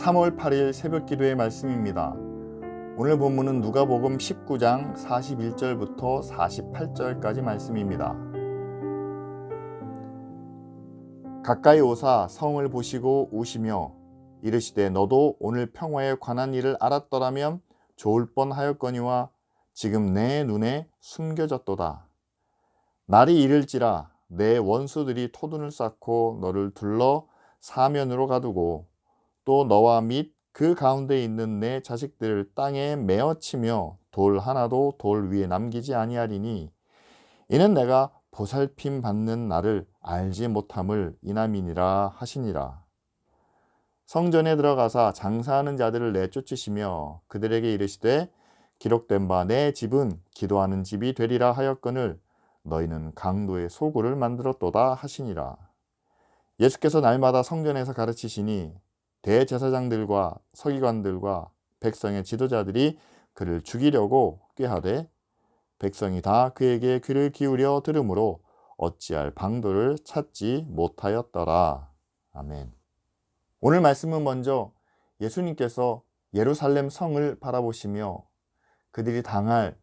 3월 8일 새벽 기도의 말씀입니다. 오늘 본문은 누가복음 19장 41절부터 48절까지 말씀입니다. 가까이 오사 성을 보시고 우시며 이르시되 너도 오늘 평화에 관한 일을 알았더라면 좋을 뻔하였거니와 지금 내 눈에 숨겨졌도다. 날이 이를지라 내 원수들이 토둔을 쌓고 너를 둘러 사면으로 가두고 또 너와 및 그 가운데 있는 내 자식들을 땅에 메어치며 돌 하나도 돌 위에 남기지 아니하리니 이는 내가 보살핌 받는 날을 알지 못함을 이남이니라 하시니라. 성전에 들어가사 장사하는 자들을 내쫓으시며 그들에게 이르시되 기록된 바 내 집은 기도하는 집이 되리라 하였거늘 너희는 강도의 소굴을 만들었도다 하시니라. 예수께서 날마다 성전에서 가르치시니 대제사장들과 서기관들과 백성의 지도자들이 그를 죽이려고 꾀하되 백성이 다 그에게 귀를 기울여 들으므로 어찌할 방도를 찾지 못하였더라. 아멘. 오늘 말씀은 먼저 예수님께서 예루살렘 성을 바라보시며 그들이 당할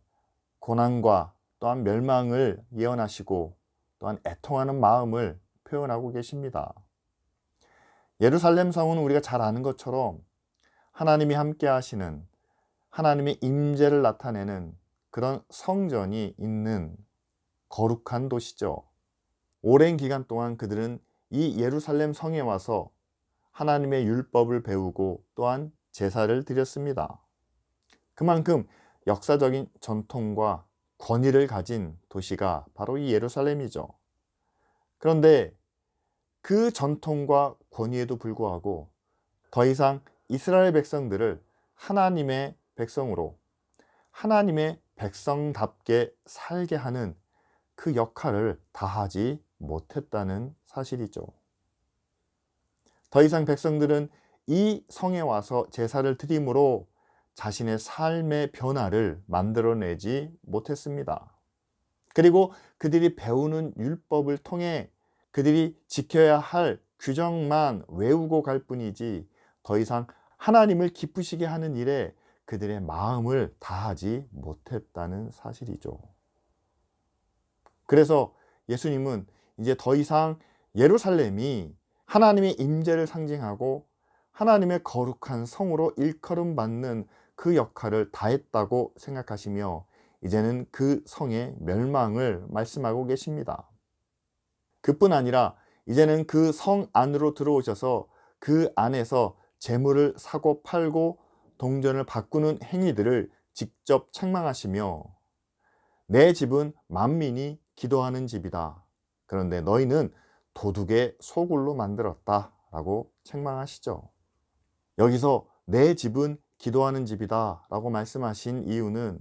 고난과 또한 멸망을 예언하시고 또한 애통하는 마음을 표현하고 계십니다. 예루살렘 성은 우리가 잘 아는 것처럼 하나님이 함께 하시는 하나님의 임재를 나타내는 그런 성전이 있는 거룩한 도시죠. 오랜 기간 동안 그들은 이 예루살렘 성에 와서 하나님의 율법을 배우고 또한 제사를 드렸습니다. 그만큼 역사적인 전통과 권위를 가진 도시가 바로 이 예루살렘이죠. 그런데 그 전통과 권위에도 불구하고 더 이상 이스라엘 백성들을 하나님의 백성으로 하나님의 백성답게 살게 하는 그 역할을 다하지 못했다는 사실이죠. 더 이상 백성들은 이 성에 와서 제사를 드림으로 자신의 삶의 변화를 만들어내지 못했습니다. 그리고 그들이 배우는 율법을 통해 그들이 지켜야 할 규정만 외우고 갈 뿐이지 더 이상 하나님을 기쁘시게 하는 일에 그들의 마음을 다하지 못했다는 사실이죠. 그래서 예수님은 이제 더 이상 예루살렘이 하나님의 임재를 상징하고 하나님의 거룩한 성으로 일컬음받는 그 역할을 다했다고 생각하시며 이제는 그 성의 멸망을 말씀하고 계십니다. 그뿐 아니라 이제는 그 성 안으로 들어오셔서 그 안에서 재물을 사고 팔고 동전을 바꾸는 행위들을 직접 책망하시며 내 집은 만민이 기도하는 집이다. 그런데 너희는 도둑의 소굴로 만들었다 라고 책망하시죠. 여기서 내 집은 기도하는 집이다 라고 말씀하신 이유는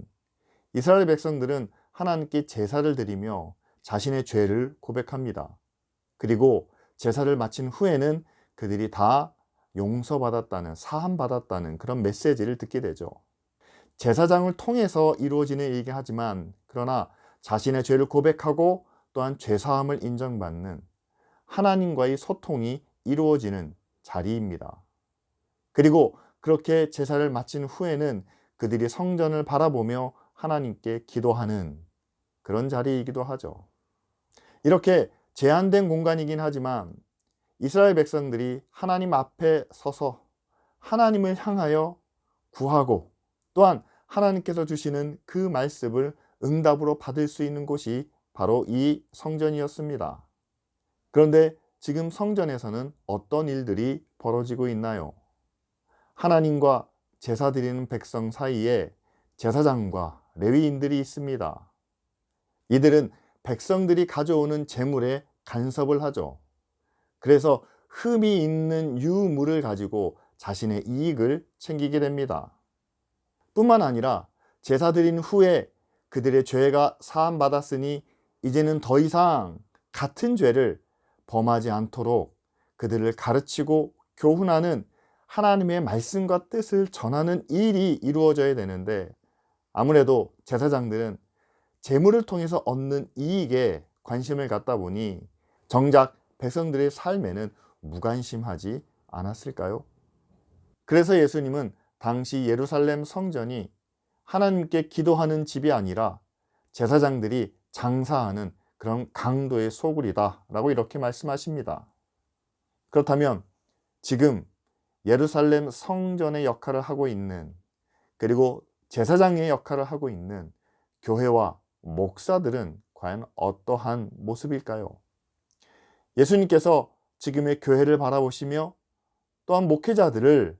이스라엘 백성들은 하나님께 제사를 드리며 자신의 죄를 고백합니다. 그리고 제사를 마친 후에는 그들이 다 용서받았다는, 사함받았다는 그런 메시지를 듣게 되죠. 제사장을 통해서 이루어지는 일이긴 하지만 그러나 자신의 죄를 고백하고 또한 죄사함을 인정받는 하나님과의 소통이 이루어지는 자리입니다. 그리고 그렇게 제사를 마친 후에는 그들이 성전을 바라보며 하나님께 기도하는 그런 자리이기도 하죠. 이렇게 제한된 공간이긴 하지만 이스라엘 백성들이 하나님 앞에 서서 하나님을 향하여 구하고 또한 하나님께서 주시는 그 말씀을 응답으로 받을 수 있는 곳이 바로 이 성전이었습니다. 그런데 지금 성전에서는 어떤 일들이 벌어지고 있나요? 하나님과 제사 드리는 백성 사이에 제사장과 레위인들이 있습니다. 이들은 백성들이 가져오는 재물에 간섭을 하죠. 그래서 흠이 있는 유물을 가지고 자신의 이익을 챙기게 됩니다. 뿐만 아니라 제사 드린 후에 그들의 죄가 사함받았으니 이제는 더 이상 같은 죄를 범하지 않도록 그들을 가르치고 교훈하는 하나님의 말씀과 뜻을 전하는 일이 이루어져야 되는데 아무래도 제사장들은 재물을 통해서 얻는 이익에 관심을 갖다 보니 정작 백성들의 삶에는 무관심하지 않았을까요? 그래서 예수님은 당시 예루살렘 성전이 하나님께 기도하는 집이 아니라 제사장들이 장사하는 그런 강도의 소굴이다 라고 이렇게 말씀하십니다. 그렇다면 지금 예루살렘 성전의 역할을 하고 있는, 그리고 제사장의 역할을 하고 있는 교회와 목사들은 과연 어떠한 모습일까요? 예수님께서 지금의 교회를 바라보시며 또한 목회자들을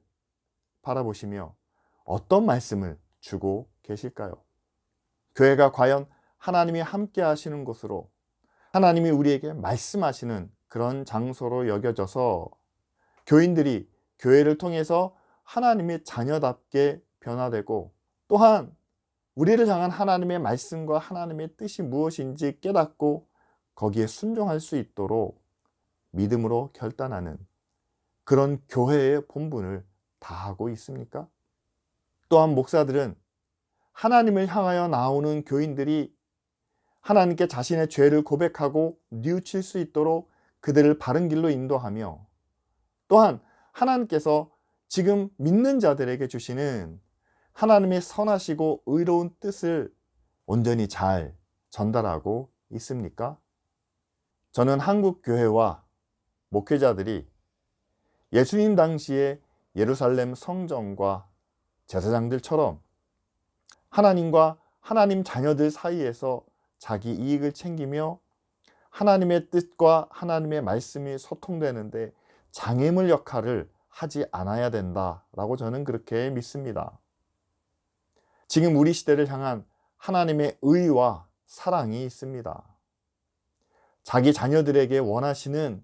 바라보시며 어떤 말씀을 주고 계실까요? 교회가 과연 하나님이 함께 하시는 곳으로, 하나님이 우리에게 말씀하시는 그런 장소로 여겨져서 교인들이 교회를 통해서 하나님의 자녀답게 변화되고, 또한 우리를 향한 하나님의 말씀과 하나님의 뜻이 무엇인지 깨닫고 거기에 순종할 수 있도록 믿음으로 결단하는 그런 교회의 본분을 다하고 있습니까? 또한 목사들은 하나님을 향하여 나오는 교인들이 하나님께 자신의 죄를 고백하고 뉘우칠 수 있도록 그들을 바른 길로 인도하며, 또한 하나님께서 지금 믿는 자들에게 주시는 하나님의 선하시고 의로운 뜻을 온전히 잘 전달하고 있습니까? 저는 한국 교회와 목회자들이 예수님 당시의 예루살렘 성전과 제사장들처럼 하나님과 하나님 자녀들 사이에서 자기 이익을 챙기며 하나님의 뜻과 하나님의 말씀이 소통되는데 장애물 역할을 하지 않아야 된다라고 저는 그렇게 믿습니다. 지금 우리 시대를 향한 하나님의 의와 사랑이 있습니다. 자기 자녀들에게 원하시는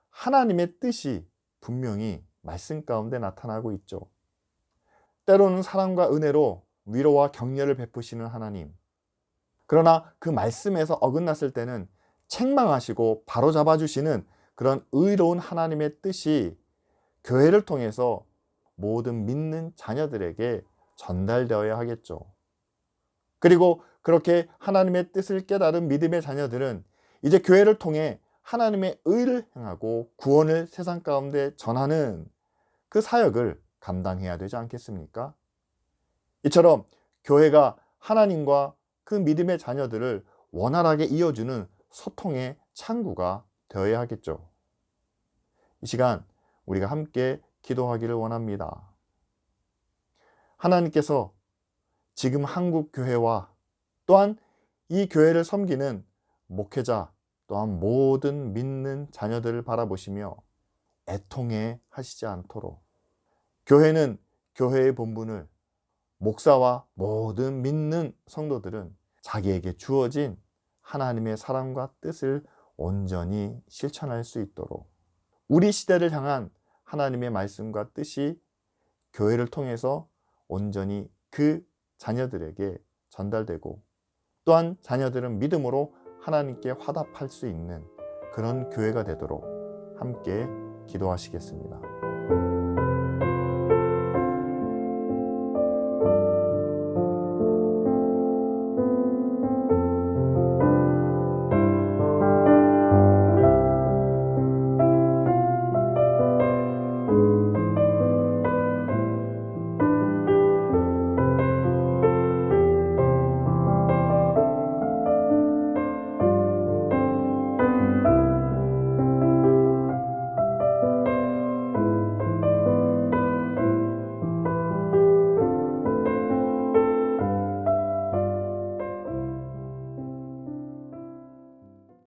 하나님의 뜻이 분명히 말씀 가운데 나타나고 있죠. 때로는 사랑과 은혜로 위로와 격려를 베푸시는 하나님, 그러나 그 말씀에서 어긋났을 때는 책망하시고 바로잡아 주시는 그런 의로운 하나님의 뜻이 교회를 통해서 모든 믿는 자녀들에게 전달되어야 하겠죠. 그리고 그렇게 하나님의 뜻을 깨달은 믿음의 자녀들은 이제 교회를 통해 하나님의 의를 행하고 구원을 세상 가운데 전하는 그 사역을 감당해야 되지 않겠습니까? 이처럼 교회가 하나님과 그 믿음의 자녀들을 원활하게 이어주는 소통의 창구가 되어야 하겠죠. 이 시간 우리가 함께 기도하기를 원합니다. 하나님께서 지금 한국 교회와 또한 이 교회를 섬기는 목회자, 또한 모든 믿는 자녀들을 바라보시며 애통해 하시지 않도록, 교회는 교회의 본분을, 목사와 모든 믿는 성도들은 자기에게 주어진 하나님의 사랑과 뜻을 온전히 실천할 수 있도록 우리 시대를 향한 하나님의 말씀과 뜻이 교회를 통해서 온전히 그 자녀들에게 전달되고, 또한 자녀들은 믿음으로 하나님께 화답할 수 있는 그런 교회가 되도록 함께 기도하시겠습니다.